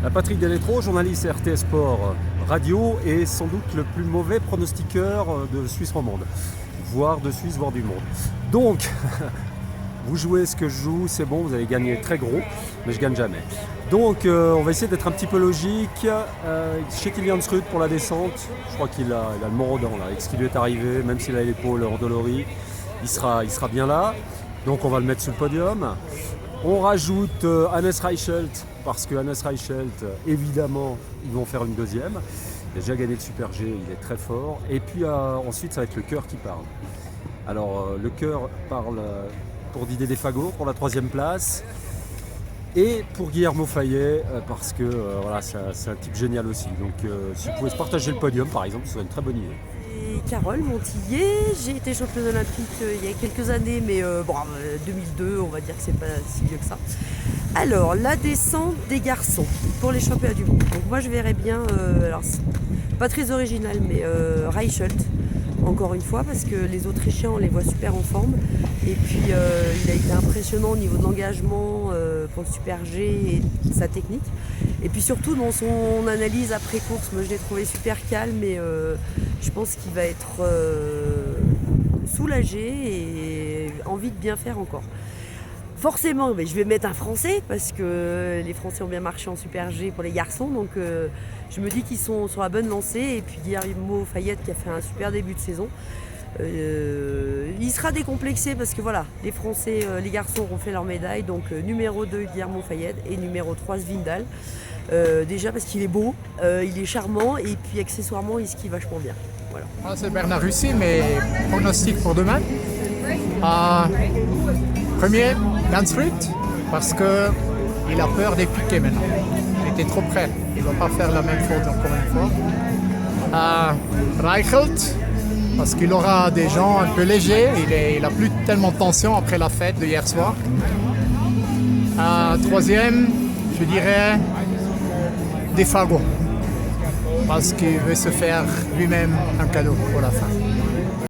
Patrick Deletro, journaliste RTS Sport Radio et sans doute le plus mauvais pronostiqueur de Suisse romande, voire de Suisse, voire du monde. Donc, vous jouez ce que je joue, c'est bon, vous allez gagner très gros, mais je gagne jamais. Donc, on va essayer d'être un petit peu logique. Chez Kylian Srud pour la descente, je crois qu'il a le mont-Rodan là, avec ce qui lui est arrivé, même s'il a l'épaule endolorie, il sera bien là. Donc, on va le mettre sur le podium. On rajoute Hannes Reichelt, parce que Hannes Reichelt, évidemment, ils vont faire une deuxième. Il a déjà gagné le Super G, il est très fort. Et puis ensuite, ça va être le cœur qui parle. Alors, le cœur parle pour Didier Defago, pour la troisième place. Et pour Guillermo Fayet, parce que voilà, c'est un type génial aussi. Donc, si vous pouvez se partager le podium, par exemple, ce serait une très bonne idée. Carole Montillet, j'ai été championne olympique il y a quelques années, mais 2002, on va dire que c'est pas si vieux que ça. Alors, la descente des garçons pour les championnats du monde. Donc moi je verrais bien, alors pas très original, mais Reichelt, encore une fois, parce que les Autrichiens, on les voit super en forme. Et puis il a été impressionnant au niveau de l'engagement pour le Super G et sa technique. Et puis surtout dans son analyse après course, moi je l'ai trouvé super calme et je pense qu'il va être soulagé et envie de bien faire encore. Forcément, mais je vais mettre un Français parce que les Français ont bien marché en Super G pour les garçons. Donc je me dis qu'ils sont sur la bonne lancée. Et puis Guillermo Fayet qui a fait un super début de saison. Il sera décomplexé parce que voilà, les Français, les garçons auront fait leur médaille. Donc numéro 2 Guillermo Fayet et numéro 3 Svindal. Déjà parce qu'il est beau, il est charmant et puis accessoirement il skie vachement bien. Voilà. Ah, c'est Bernard Russi, mais pronostic pour demain. Premier, Lansfried, parce qu'il a peur des piquets maintenant. Il était trop près, il ne va pas faire la même faute encore une fois. Reichelt, parce qu'il aura des gens un peu légers, il n'a plus tellement de tension après la fête de hier soir. Troisième, je dirais Defago, parce qu'il veut se faire lui-même un cadeau pour la fin.